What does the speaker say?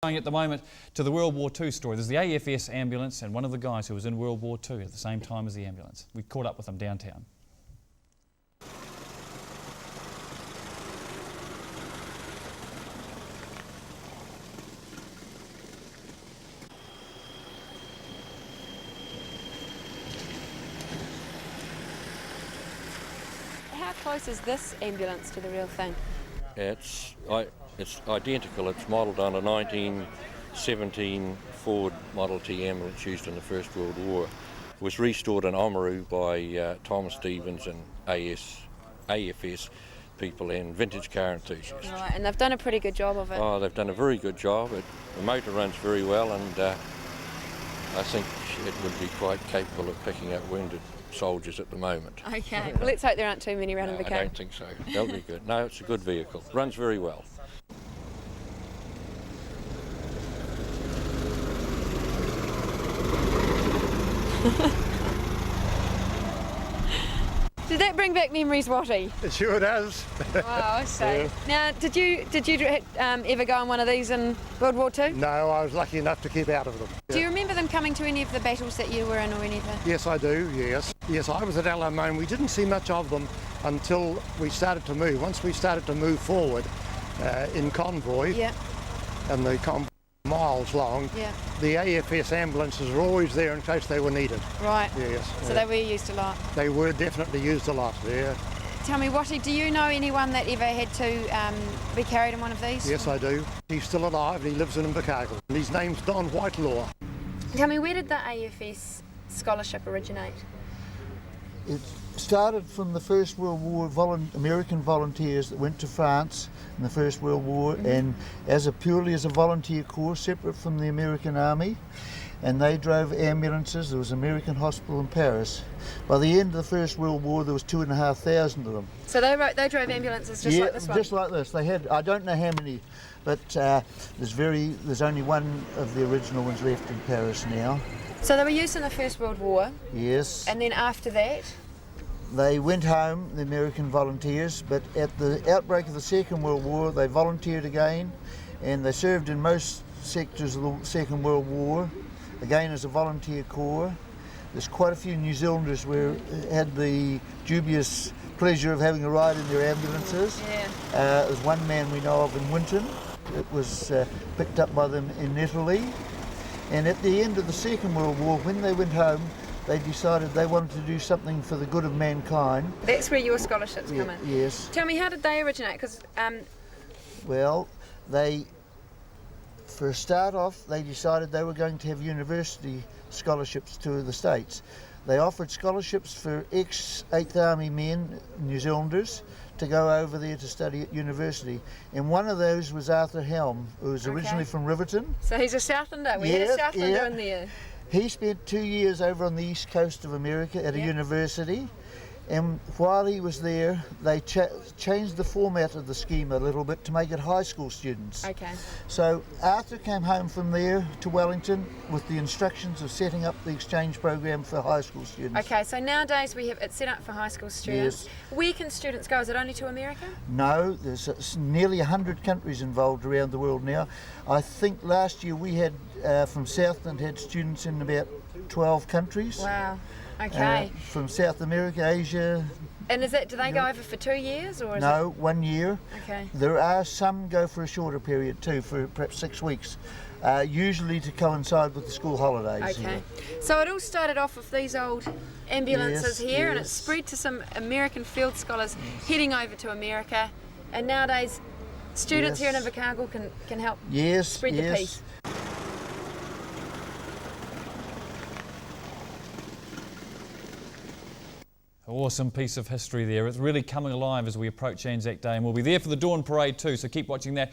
Going at the moment to the World War II story. There's the AFS ambulance and one of the guys who was in World War II at the same time as the ambulance. We caught up with them downtown. How close is this ambulance to the real thing? It's identical. It's modelled on a 1917 Ford Model T ambulance used in the First World War. It was restored in Oamaru by Tom Stevens and AFS people and vintage car enthusiasts. Right, and they've done a pretty good job of it. Oh, they've done a very good job. The motor runs very well, and I think it would be quite capable of picking up wounded soldiers at the moment. Okay, well, let's hope there aren't too many around in the car. I don't think so. That'll be good. No, it's a good vehicle. Runs very well. Did that bring back memories, Watty? It sure does. Wow, I see. Yeah. Now, did you ever go on one of these in World War II? No, I was lucky enough to keep out of them. Do you remember them coming to any of the battles that you were in or anything? Yes, I do, yes. Yes, I was at Alamo and we didn't see much of them until we started to move. Once we started to move forward in convoy, Yeah. and the convoy miles long, Yeah. the AFS ambulances were always there in case they were needed. Right. Yes. So they were used a lot. They were definitely used a lot, yeah. Tell me, Watty, do you know anyone that ever had to be carried in one of these? Yes, I do. He's still alive and he lives in Invercargill. And his name's Don Whitelaw. Tell me, where did the AFS scholarship originate? It started from the First World War American volunteers that went to France in the First World War, and purely as a volunteer corps, separate from the American Army, and they drove ambulances. There was an American hospital in Paris. By the end of the First World War, there was 2,500 of them. So they drove ambulances just like this one? Just like this. They had, I don't know how many, but there's only one of the original ones left in Paris now. So they were used in the First World War? Yes. And then after that? They went home, the American volunteers, but at the outbreak of the Second World War, they volunteered again, and they served in most sectors of the Second World War, again as a volunteer corps. There's quite a few New Zealanders had the dubious pleasure of having a ride in their ambulances. Yeah. There's one man we know of in Winton. It was picked up by them in Italy. And at the end of the Second World War, when they went home, they decided they wanted to do something for the good of mankind. That's where your scholarships come in? Yes. Tell me, how did they originate? Because Well, for a start off, they decided they were going to have university scholarships to the States. They offered scholarships for ex-8th Army men, New Zealanders, to go over there to study at university. And one of those was Arthur Helm, who was originally from Riverton. So he's a Southlander. We had a Southlander in there. He spent 2 years over on the east coast of America at a university, and while he was there, they changed the format of the scheme a little bit to make it high school students. Okay. So Arthur came home from there to Wellington with the instructions of setting up the exchange program for high school students. Okay, so nowadays it's set up for high school students. Yes. Where can students go? Is it only to America? No, there's nearly 100 countries involved around the world now. I think last year we had, from Southland, had students in about 12 countries. Wow. Okay. From South America, Asia. And do they go over for 2 years or? No, 1 year. Okay. There are some go for a shorter period too, for perhaps 6 weeks, usually to coincide with the school holidays. Okay. So it all started off with these old ambulances here, and it yes. spread to some American field scholars heading over to America, and nowadays students here in Invercargill can help spread the peace. Awesome piece of history there. It's really coming alive as we approach Anzac Day, and we'll be there for the Dawn Parade too, so keep watching that.